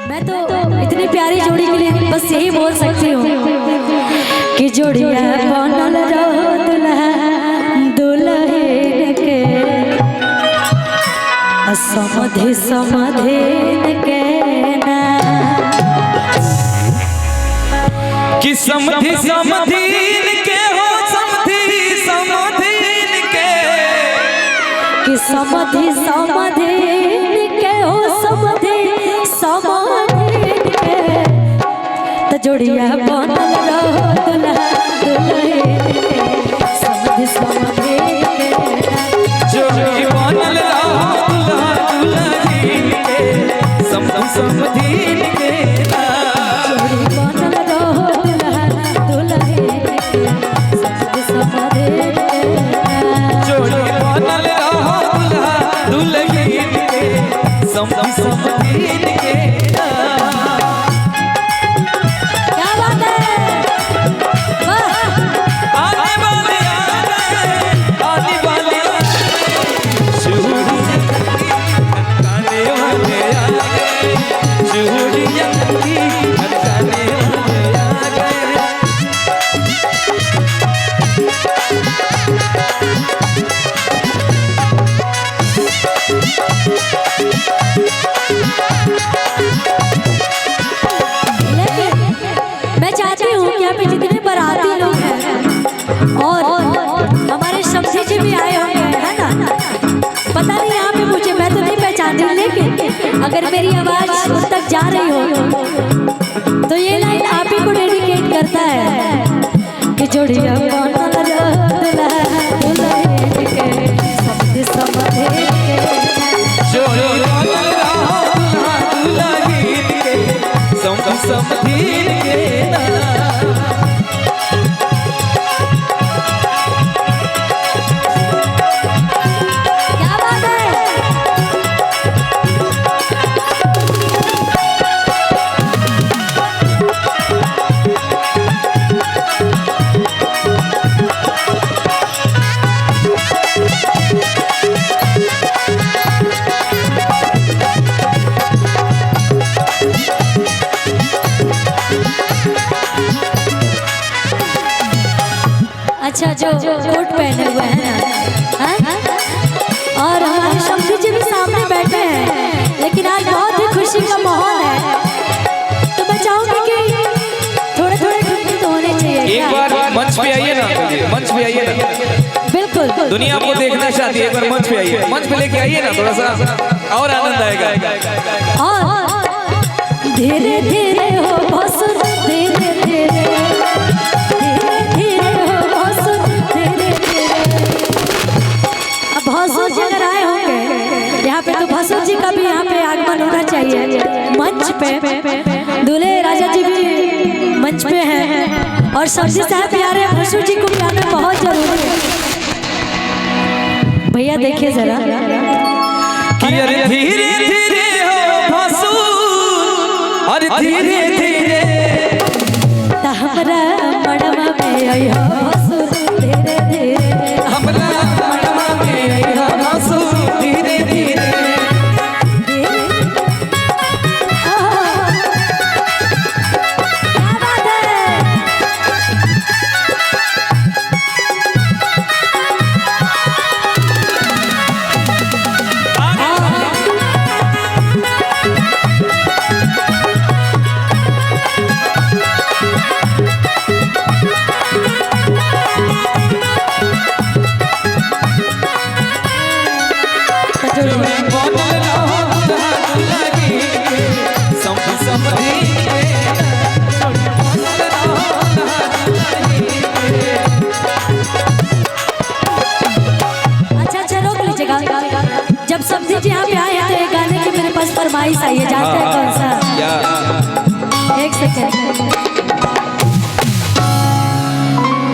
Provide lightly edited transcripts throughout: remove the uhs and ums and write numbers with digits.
मैं तो इतनी प्यारी जोड़ी के लिए बस यही बोल सकती हूँ कि जोड़िया बनल रहो दुल्हन दुल्हन के समधि समधि के ना कि समधि समधि के हो समधि समधि के कि समधि समधि के हो समधि समधि के तो जोड़िया बनल रहो दुल्हन दुल्हन के समधि समधि के जोड़ी बनल रहो दुल्हन दुल्हन के समधि समधि के जोड़ी बनल रहो दुल्हन दुल्हन के समधि समधि के जोड़ी बनल रहो दुल्हन दुल्हन के समधि समधि के क्या बात है वाह आने वाले आ गए आने वाले चूड़ियां खनकाने वाले आ गए चूड़ियां खनकाने वाले आ गए लेकिन मैं चाहती हूँ कि यहाँ पे जितने बाराती लोग हैं और हमारे समझी जी भी आए होंगे है ना। पता नहीं यहाँ पे मुझे मैं तो नहीं पहचानती, लेकिन अगर मेरी आवाज उन तक जा रही हो तो ये लाइन आप ही को डेडिकेट करता है कि जोड़िया बनल रहो दुल्हन दुल्हन के समधि समधि के जोड़ी बनल रहो दुल्हन दुल्हन के समधि समधि के क्या बात है अच्छा जो कोट पहने हुए हैं ना हाँ? और हमारे शम्सी जी भी सामने बैठे हैं, लेकिन आज बहुत ही खुशी का माहौल है तो मैं चाहूंगी कि थोड़े थोड़े ठुमके तो होने चाहिए एक क्या? बार मंच पे आइए ना मंच पे आइए ना बिल्कुल दुनिया आपको देखना चाहती है, एक बार मंच पे आइए मंच पे लेके आइए ना थोड़ा सा और आनंद आएगा और धीरे धीरे हो बसुर धीरे धीरे धीरे धीरे हो बसुर धीरे धीरे। अब भसुर जी अगर आए होंगे यहाँ पे तो भसुर जी का भी यहाँ पे आगमन होना चाहिए मंच पे। दूल्हे राजा जी भी मंच पे हैं और सब्जी साहब भी आ रहे हैं, भसुर जी को भी आना बहुत जरूरी है। भैया देखिए जरा कि अरे धीरे धीरे हो भसुर अरे धीरे धीरे हमरा मड़वा में आई हो भसुर धीरे धीरे हमरा मड़वा में आई हो भसुर धीरे धीरे क्या बात है जोड़ी बनल रहो दुल्हन दुल्हन के समधि समधि के जोड़ी बनल रहो दुल्हन दुल्हन अच्छा अच्छा रोक लीजिएगा। जब सब्जी जी यहाँ पे आए हैं तो एक गाने की मेरे पास फरमाइश आई है, जानते हैं कौन सा? एक सेकेंड।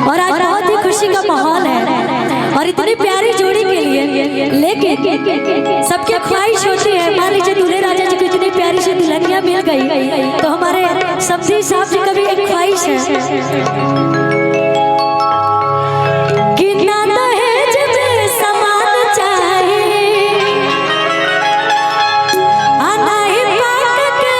और आज बहुत ही खुशी का माहौल है और इतनी प्यारी जोड़ी के लिए, लेकिन सबकी ख्वाहिश होती है मान लीजिए दूल्हे राजा जी को इतनी प्यारी सी दुल्हनिया मिल गई तो हमारे सब्जी साहब जी का भी एक ख्वाहिश है कि ना दहेज में सामान चाहिए, आना ही पाक के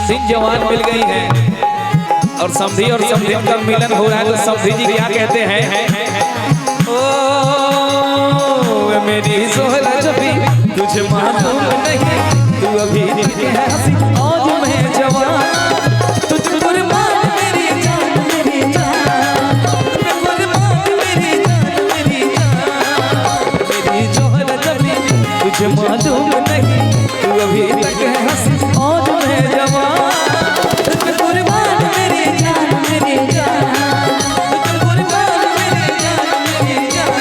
समधिन जवान मिल गई हैं और समधी और समधिन का मिलन हो रहा है। तो समधी जी क्या कहते हैं? ओ मेरी सोहरा जबी तुझे मालूम नहीं, तू अभी हंसी और मैं जवान, तुझ कुर्बान मेरी जान मेरी जान, कुर्बान मेरी जान मेरी जान, मेरी सोहरा जबी तुझे मालूम नहीं, तू अभी तक है हंसी और मैं जवान, तुझ कुर्बान मेरी जान मेरी जान, तुझ कुर्बान मेरी जान मेरी जान।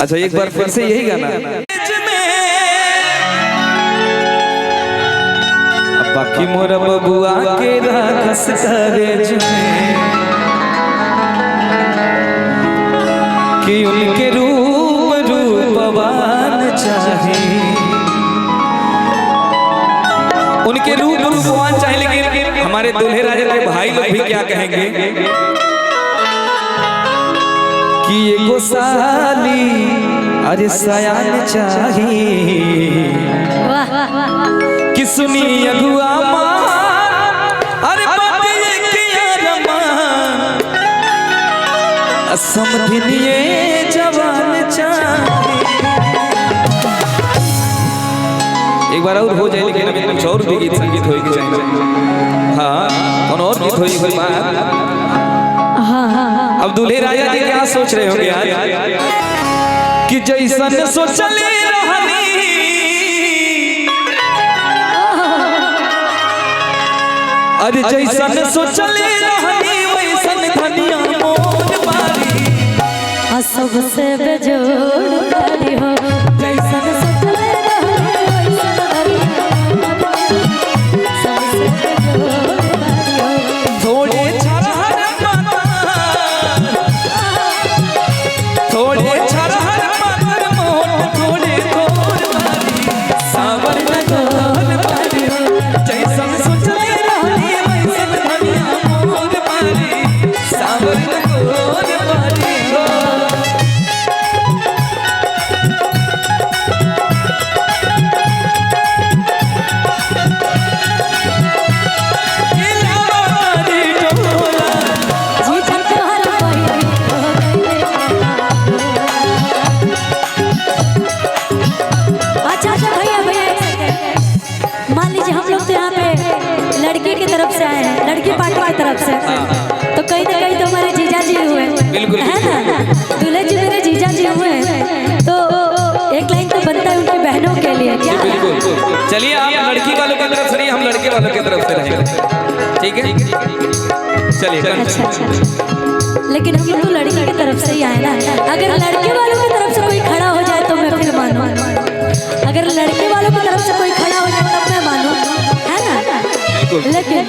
अच्छा एक बार फिर से यही गाना। अब बाकी मोरा बबुआ के राखस करेज में कि उनके रूप रूपवान चाहे, उनके रूप रूपवान चाहे। लेकिन हमारे दूल्हे राजा के भाई लोग भी क्या कहेंगे कि एगो साली अरे सयान चाहिए, कि सुनी अगुआ मान अरे बातें किया रमान, समधिनिए जवान चाहिए। एक बार और हो जाए, लेकिन अभी कुछ और भी गीत संगीत होएगी चाहिए। हाँ और गीत होएगी कोई बात। अब दूल्हे राजा जी क्या सोच रहे होंगे यार कि जैसन सोचले रहनी अरे जैसन सोचले रहनी वैसन धनिया मोर बारी सबसे बेजोड़ बारी हो, जैसन सोचले रहनी वैसन धनिया सबसे बेजोड़ बारी हो। थोड़े बिल्कुल। चलिए आप लड़की वालों की तरफ से नहीं, हम लड़के वालों की तरफ से रहेंगे, ठीक है? चलिए अच्छा अच्छा, लेकिन हम लोग तो लड़की की तरफ से ही आए ना। अगर लड़के वालों की तरफ से कोई खड़ा हो जाए तो मैं फिर मानूं, अगर लड़के वालों की तरफ से कोई खड़ा हो जाए तब मैं मानूं, है ना? लेकिन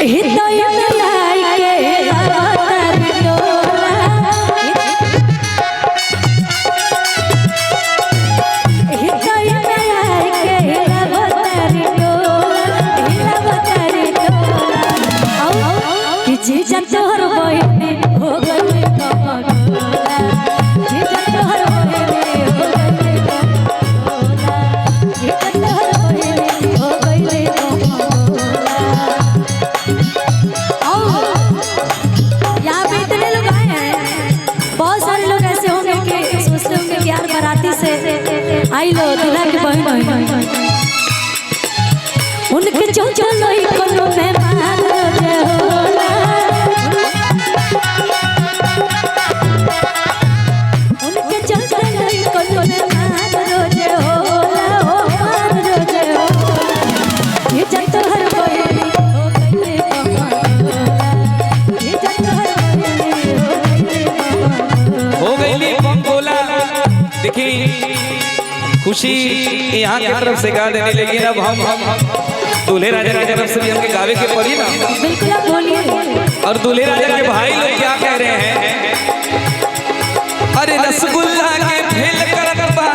हितोय में लाके अवतार डोला, हितोय में लाके अवतार डोला, कि जीजा तोहर बहिनी हो गई कमगोला, जीजा तोहर बहिनी हो गई कमगोला, जीजा तोहर बहिनी हो गई कमगोला। यहाँ पे इतने लोग आए हैं, बहुत सारे लोग ऐसे होंगे कि सोचते होंगे कि यार बाराती से आई लो दूल्हा की बहन हुई, उनके चौचो लोई कोनो मेहमान रोजे होला, उनके चौचो लोई कोनो मेहमान रोजे होला, हो मान रोजे होला, ये जत हर बहिनी हो गई कमगोला, ये जत हर बहिनी हो गई बमगोला। देखिए खुशी यहाँ की तरफ से गा देने, लेकिन अब हम दूल्हे राजा की तरफ से भी हमके गावे के पड़ी ना। बिल्कुल आप बोलिए। और दूल्हे राजा के भाई लोग क्या कह रहे हैं? अरे रसगुल्ला के फेल करत बा,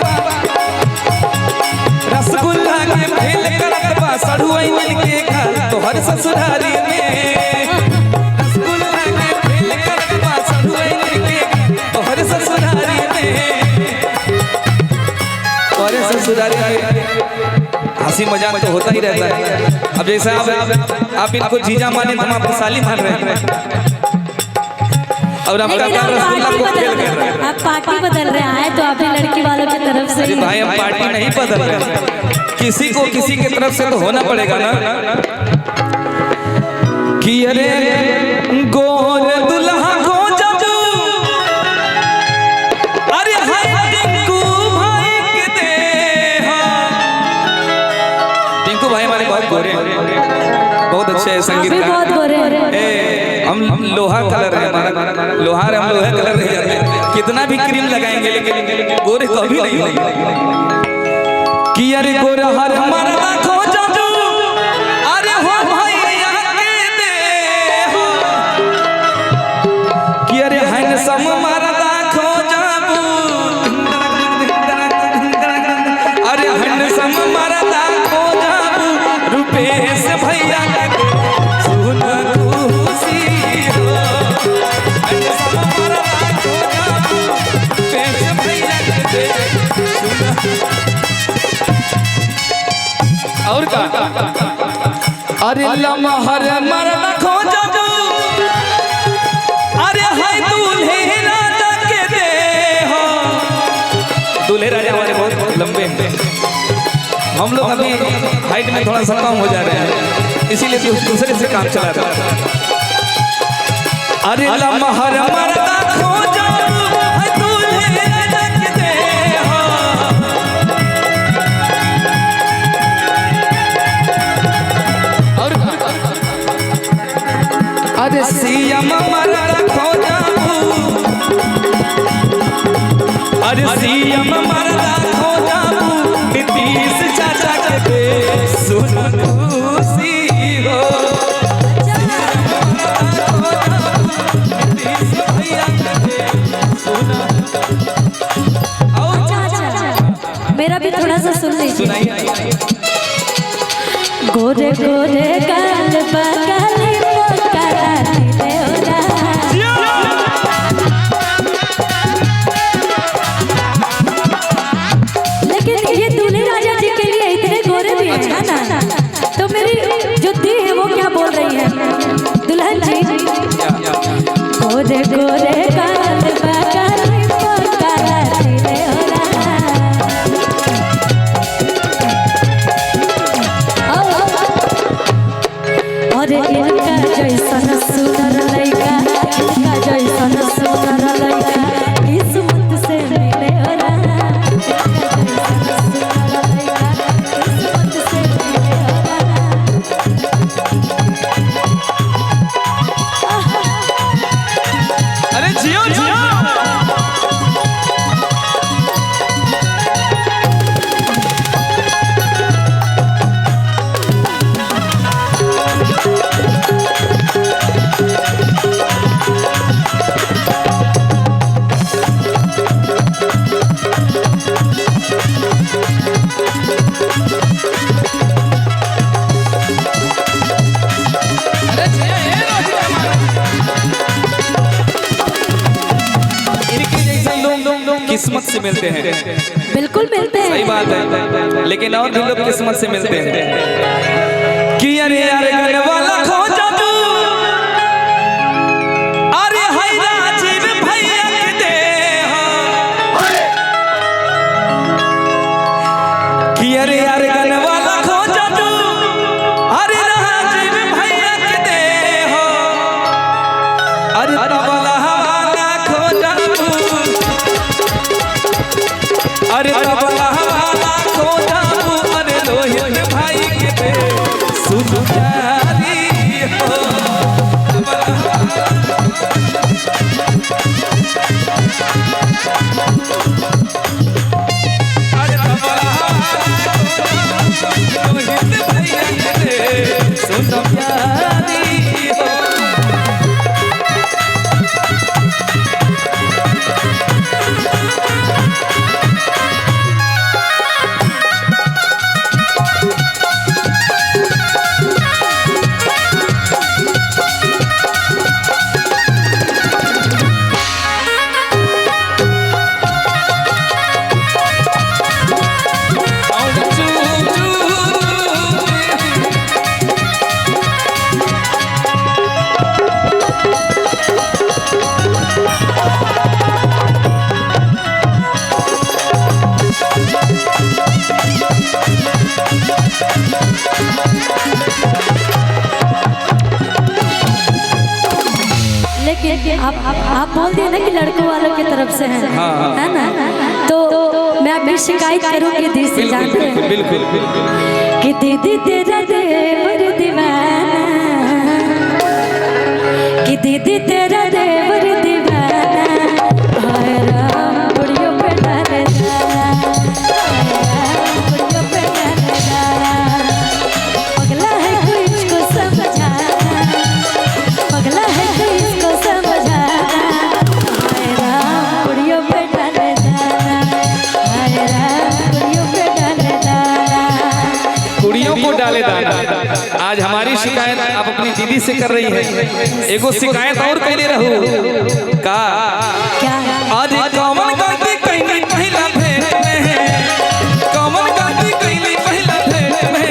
रसगुल्ला के फेल करत बा, सड़ुआई मिल के खा तोहर ससुरारी में, रसगुल्ला के फेल करत बा, सड़ुआई मिल के खा तोहर ससुरारी में, तोहर ससुरारी में। हंसी मजाक तो होता ही रहता है। अब जैसे आप इनको जीजा माने तो हम आपको साली मान रहे हैं, और आपका रसगुल्ला को फेल कर रहे हैं। आप पार्टी बदल रहे हैं तो आप भी लड़की वालों की तरफ से। अरे भाई हम पार्टी नहीं बदल रहे, किसी को किसी की तरफ से तो होना पड़ेगा ना। कि अरे गोर दुल्हा को जब अरे हाय टिंकू भाई के दे, टिंकू भाई हमारे बहुत गोरे हैं, बहुत अच्छे संगीतकार, बहुत गोरे हैं। हम लोहा कलर है हमारा, लोहार हम लोहा कलर नहीं जाते, कितना भी क्रीम लगाएंगे लेकिन गोरे कभी नहीं होंगे। कि अरे गोरा हर मरदा खो जाजू, अरे हो भैया के दे हो, कि अरे हैंडसम मरदा खो जाबू, अरे हैंडसम मरदा खो जाबू, रुपेश भैया के दे सुन खुशी हो, हैंडसम मरदा खो जाबू, रुपेश भैया के दे सुन। और का अरे लमहर मरदा खो जाजू, अरे हाय दूल्हे राजा के दे हो। दूल्हे राजा हमारे बहुत लंबे हैं, हम लोग अभी हाइट में थोड़ा सा कम हो जा रहे हैं, इसीलिए दूसरे से काम चला रहा है। अरे लमहर मरदा खो जाजू, हाय दूल्हे राजा के दे हो। अरे सीएम मरदा खो जाबू, अरे सीएम मरदा खो जाबू, नीतीश चाचा के दे सुन खुशी हो, नीतीश भैया के दे सुन। और मेरा भी थोड़ा सा सुन लीजिए। सुनाइए। गोरे गोरे गाल बगाली पकड़ा दिले होगा, लेकिन ये दूल्हे राजा जी के लिए इतने गोरे भी हैं ना, तो मेरी जो दी है वो क्या बोल रही है दुल्हन जी? गोरे गोरे गाल बगाली पकड़ा दिले होगा, और किस्मत से मिलते हैं, बिल्कुल मिलते हैं, सही बात है। लेकिन और भी लोग किस्मत से मिलते हैं कि अरे यार गन वाला खो जादू, अरे हाय राजीव भैया के दे कि अरे यार गन वाला खो जादू, अरे राजीव भैया के दे अरे तबला वाला खो जादू, अरे तबला वाला खो जादू, अरे रोहित भाई के दे सुन प्यारी हो तबला अरे तबला रोहित भैया के दे सुन प्यारी हो। लेकिन आप बोल दिए ना कि लड़कों वालों की तरफ से हैं, है ना? तो मैं अपनी शिकायत करूँगी दी से, जानते हैं बिल्कुल कि दीदी तेरा देवर दीवाना, कि दीदी तेरा देवर दीवाना, हाय राम बुढ़ियों पे डाले दाना, हाय राम बुढ़ियों पे डाले दाना, पगला है कोई इसको समझाना, पगला है कोई इसको समझाना, हाय राम बुढ़ियों पे डाले दाना, हाय राम बुढ़ियों पे डाले दाना। कुड़ियों को डाले दाना। आज हमारी शिकायत आप अपनी दीदी से कर रही है, एगो शिकायत और कहने रहू का आज कौन गलती कहनी पहला भेंट में है, कौन गलती कहनी पहला भेंट में,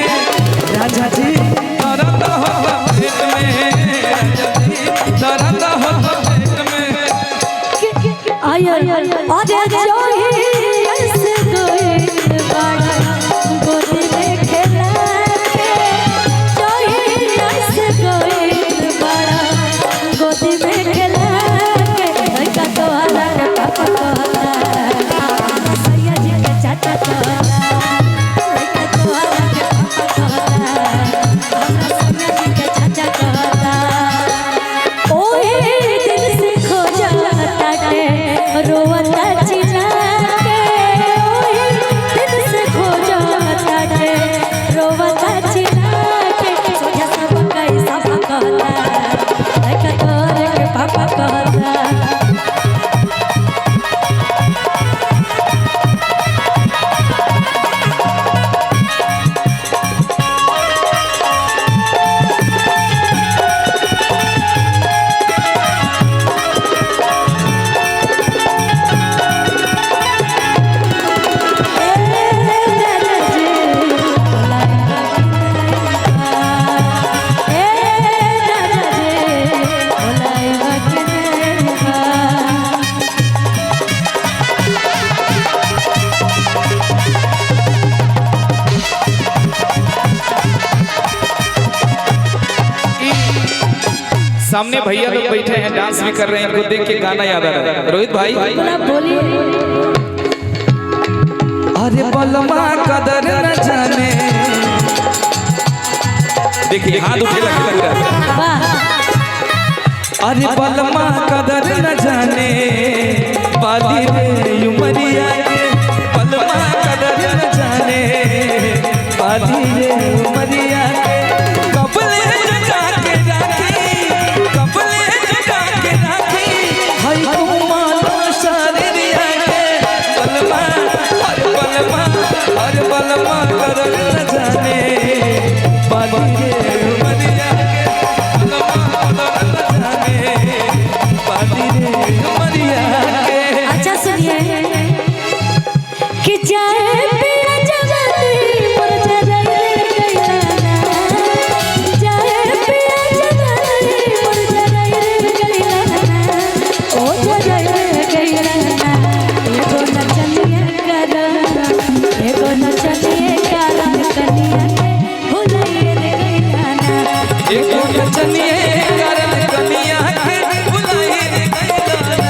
राजा जी दर्द हो भेंट में, राजा जी दर्द हो भेंट में। आया आज जोही ऐसे कोई बड़ा गोदी में खेला के, जोही ऐसे कोई बड़ा गोदी में खेला के, लड़का तो आला के पापा तो आला, सैया जी के चाचा तो आला, लड़का तो आला के पापा तो आला, सैया जी के चाचा तो आला। ओए दिल से खो जाता के रोवता चिना के, ओए दिल से खो जाता के रोवता चिना के, सोचा सब कैसा कहता, लड़का तोरे के पापा कहता। सामने भैया लोग बैठे हैं, डांस भी कर रहे हैं, इनको देख के गाना याद आ रहा है। रोहित भाई बोलिए। अरे बलमा कदर न जाने, देखिए हाथ उठे लग रहा है। वाह, अरे बलमा कदर न जाने बाली रे उमरिया के, बलमा कदर न जाने बाली रे उमरिया के, कपले जगा के राखी, कपले जगा के राखी, हाय कुमार शरीरिया के, बलमा कि जाए पिया जवानी मोर जराई रे गइलाना जाए पिया जवानी मोर जराई रे गइलाना ओ जराई रे गइलाना एगो नचनिया करा कनिया के भुलाई रे गइलाना एको नचनिए करन कनिया के भुलाई रे गइलाना।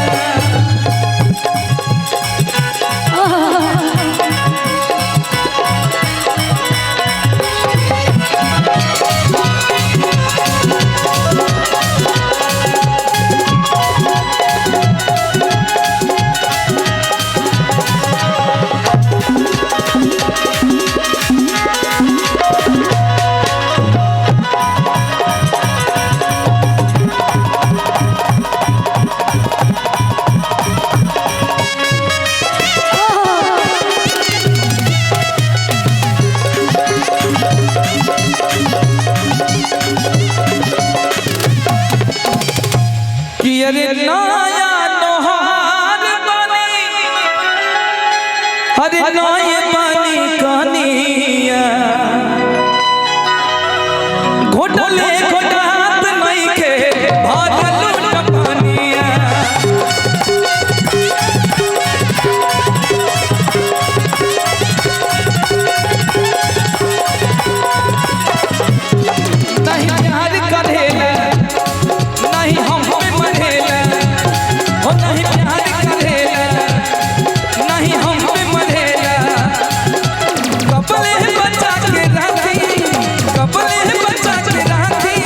कि अरे नया नोहार बनी अरे नए बनी कनिया घोटले घोटात नहीं के भागल टपनिया। नहीं प्यार करेला नहीं हम पे मरेला हो नहीं प्यार करेला नहीं हम पे मरेला। कपले बचा के राखी कपले बचा के राखी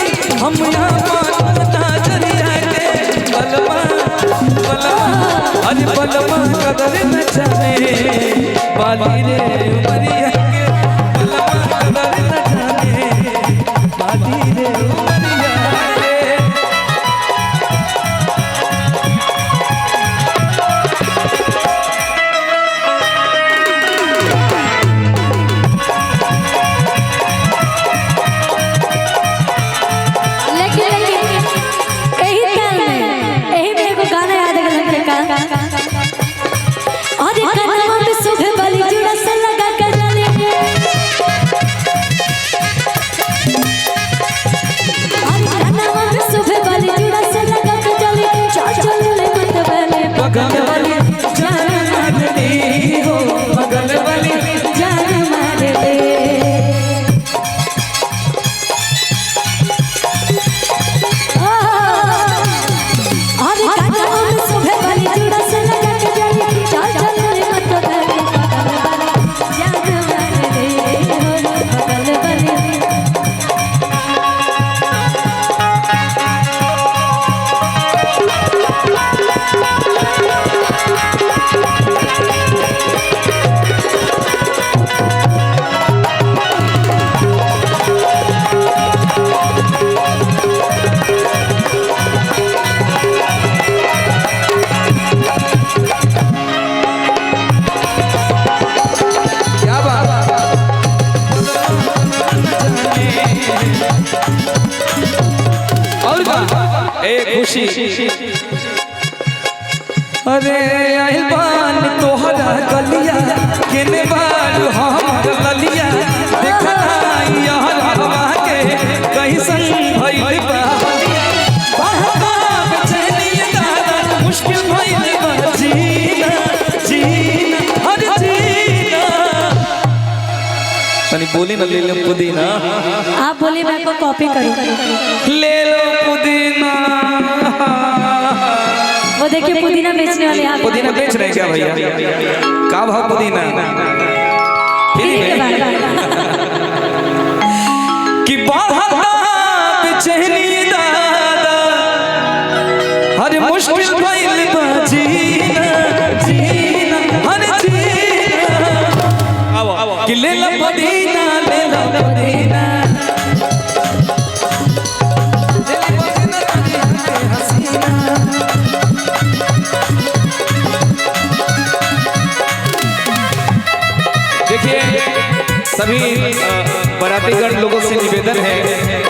हम यहाँ मानता जरिया के बलमा बलमा अरे बलमा कदर न जाने बाली रे उमरिया के बलमा कदर न जाने बाली रे उमरिया के। लेकिन यही ताल में यही में एगो गाना याद आ गया का अरे कनवा में सुबह वाली जुड़ा से लगा कर डाले अरे कनवा में सुबह वाली जुड़ा से लगा कर डाले चल ले मत वाले बगल वाली जान मारती हो बगल वाली जान मार दे अरे कनवा में सुबह वाली जुड़ा से लगा कर डाले चल ले मत वाले जान मार दे हो बगल वाली क्या बात और का ए खुशी अरे अहबान तोहरा गलिया केने बार हमर ललिया देखना यार हवा के कहीं संग भइल बा बहता बेचैनी दादा मुश्किल भइल बा जीना जीना हर जीना। तनी बोली ना ले लो पुदीना आप बोलिए मैं आपको कॉपी करूँ ले लो पुदीना। वो देखिए पुदीना बेचने वाले आप पुदीना बेच रहे हैं क्या भैया का भाव पुदीना फ्री के में बाद कि बढ़ता बेचैनी दादा हर मुश्किल भइल बा जीना जीना हर जीना कि ले लो पुदीना ले लो पुदीना ले लो पुदीना हसीना। देखिए सभी बारातीगण लोगों से निवेदन है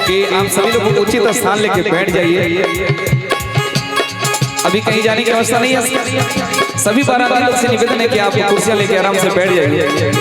कि आप सभी लोग उचित स्थान लेके बैठ जाइए। अभी कहीं जाने की व्यवस्था नहीं है, सभी बाराती लोग से निवेदन है कि आप कुर्सियां लेके आराम से बैठ जाइए।